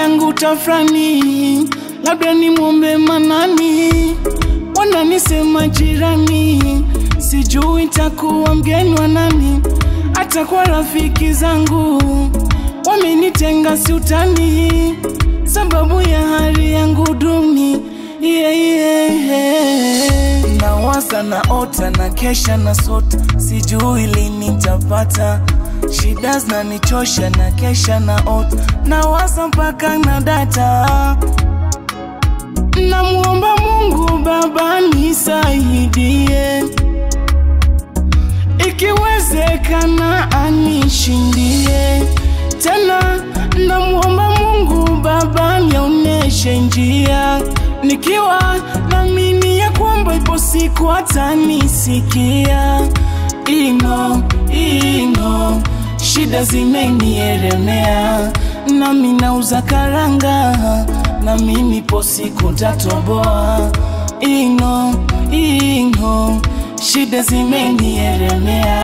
yangu tafrani, labda ni muombe Manani. Wananisema jirani, sijui nitakuwa mgeni wa nani. Hata kwa rafiki zangu wamenitenga si utani, sababu ya hali yangu duni. Nawaza naota na kesha na sota, sijui lini nitapata. Shida zinanichosha na kesha na ota, nawaza mpaka na data. Namuomba Mungu Baba nisaidie, ikiwezekana anishindie. Tena namuomba Mungu Baba nionyeshe njia, nikiwa naamini ya kwamba ipo siku atanisikia. Shida zimenielemea, nami nauza karanga, na mimi ipo siku tatoboa. Shida zimenielemea.